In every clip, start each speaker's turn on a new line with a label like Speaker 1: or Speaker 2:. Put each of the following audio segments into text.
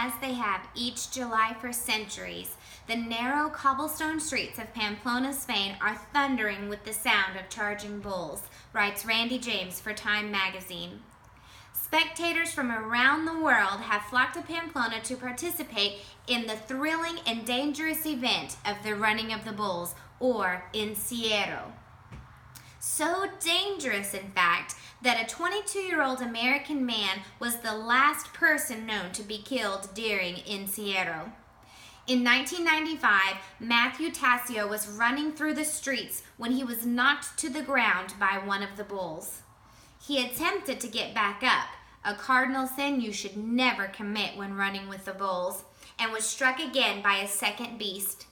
Speaker 1: as they have each July for centuries, the narrow cobblestone streets of Pamplona, Spain are thundering with the sound of charging bulls, writes Randy James for Time magazine. Spectators from around the world have flocked to Pamplona to participate in the thrilling and dangerous event of the running of the bulls, or encierro. So dangerous, in fact, that a 22-year-old American man was the last person known to be killed during encierro. In 1995, Matthew Tassio was running through the streets when he was knocked to the ground by one of the bulls. He attempted to get back up, a cardinal sin you should never commit when running with the bulls, and was struck again by a second beast.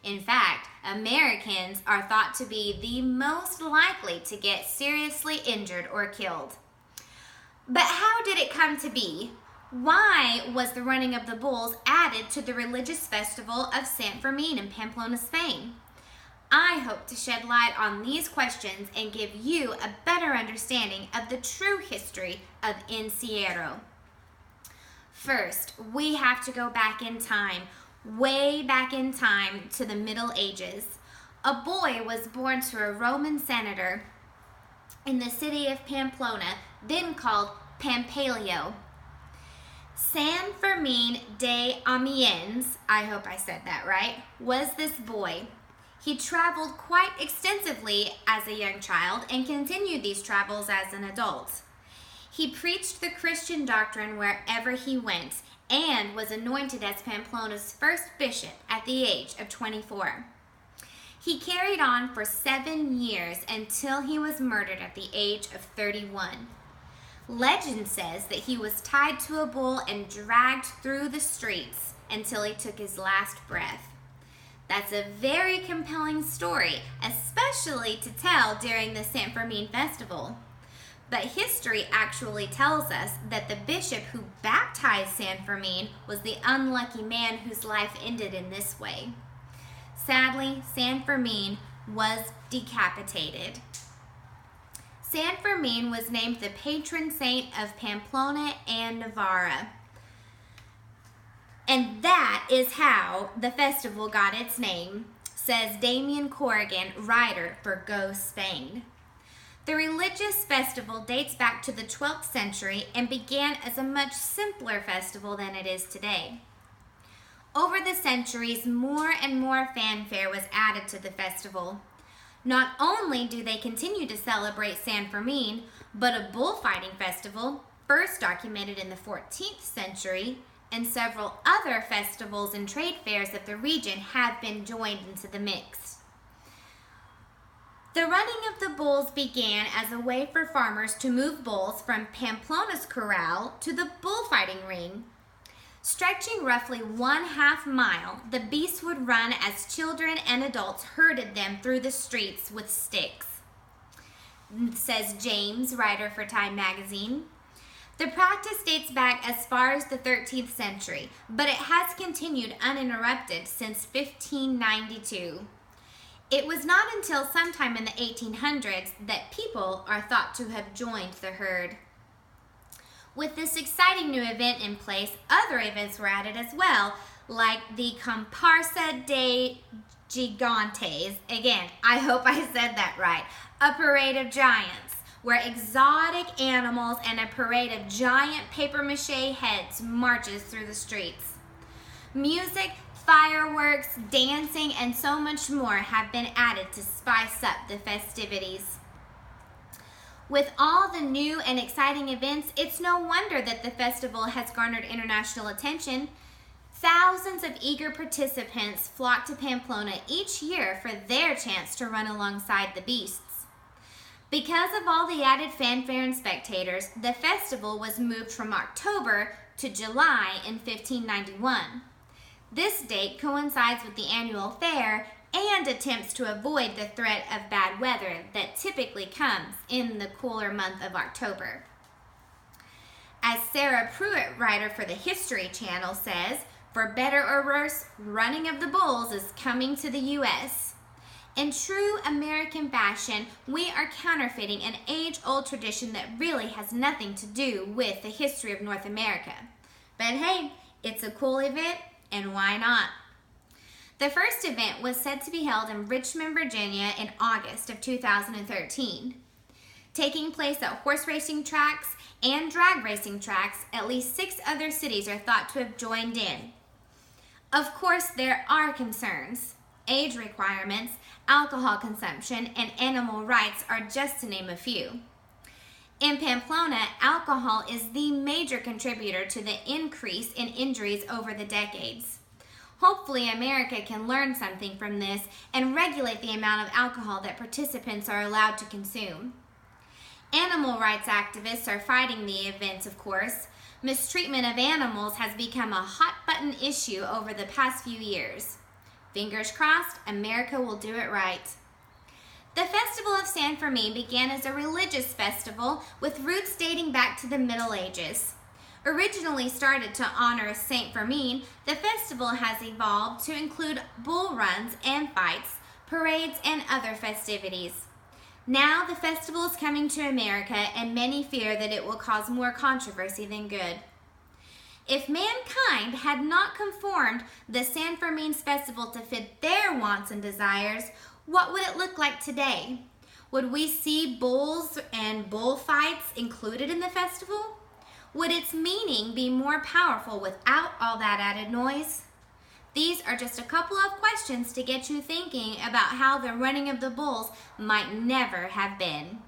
Speaker 1: In fact, Americans are thought to be the most likely to get seriously injured or killed. But how did it come to be? Why was the running of the bulls added to the religious festival of San Fermin in Pamplona, Spain? I hope to shed light on these questions and give you a better understanding of the true history of encierro. First, we have to go back in time, way back in time to the Middle Ages. A boy was born to a Roman senator in the city of Pamplona, then called Pampalio. San Fermin de Amiens, I hope I said that right, was this boy. He traveled quite extensively as a young child and continued these travels as an adult. He preached the Christian doctrine wherever he went and was anointed as Pamplona's first bishop at the age of 24. He carried on for 7 years until he was murdered at the age of 31. Legend says that he was tied to a bull and dragged through the streets until he took his last breath. That's a very compelling story, especially to tell during the San Fermin festival. But history actually tells us that the bishop who baptized San Fermin was the unlucky man whose life ended in this way. Sadly, San Fermin was decapitated. San Fermin was named the patron saint of Pamplona and Navarra. And that is how the festival got its name, says Damien Corrigan, writer for Go Spain. The religious festival dates back to the 12th century and began as a much simpler festival than it is today. Over the centuries, more and more fanfare was added to the festival. Not only do they continue to celebrate San Fermin, but a bullfighting festival, first documented in the 14th century, and several other festivals and trade fairs of the region have been joined into the mix. The running of the bulls began as a way for farmers to move bulls from Pamplona's corral to the bullfighting ring. Stretching roughly 1/2 mile, the beasts would run as children and adults herded them through the streets with sticks, says James, writer for Time magazine. The practice dates back as far as the 13th century, but it has continued uninterrupted since 1592. It was not until sometime in the 1800s that people are thought to have joined the herd. With this exciting new event in place, other events were added as well, like the Comparsa de Gigantes. Again, I hope I said that right. A parade of giants, where exotic animals and a parade of giant papier-mâché heads marches through the streets. Music, fireworks, dancing, and so much more have been added to spice up the festivities. With all the new and exciting events, it's no wonder that the festival has garnered international attention. Thousands of eager participants flock to Pamplona each year for their chance to run alongside the beasts. Because of all the added fanfare and spectators, the festival was moved from October to July in 1591. This date coincides with the annual fair and attempts to avoid the threat of bad weather that typically comes in the cooler month of October. As Sarah Pruitt, writer for the History Channel, says, for better or worse, running of the bulls is coming to the U.S. In true American fashion, we are counterfeiting an age-old tradition that really has nothing to do with the history of North America. But hey, It's a cool event, and why not? The first event was said to be held in Richmond, Virginia in August of 2013. Taking place at horse racing tracks and drag racing tracks, at least 6 other cities are thought to have joined in. Of course, there are concerns. Age requirements, alcohol consumption, and animal rights are just to name a few. In Pamplona, alcohol is the major contributor to the increase in injuries over the decades. Hopefully, America can learn something from this and regulate the amount of alcohol that participants are allowed to consume. Animal rights activists are fighting the events, of course. Mistreatment of animals has become a hot-button issue over the past few years. Fingers crossed, America will do it right. The Festival of San Fermin began as a religious festival with roots dating back to the Middle Ages. Originally started to honor Saint Fermin, the festival has evolved to include bull runs and fights, parades, and other festivities. Now the festival is coming to America, and many fear that it will cause more controversy than good. If mankind had not conformed the San Fermin's festival to fit their wants and desires, what would it look like today? Would we see bulls and bullfights included in the festival? Would its meaning be more powerful without all that added noise? These are just a couple of questions to get you thinking about how the running of the bulls might never have been.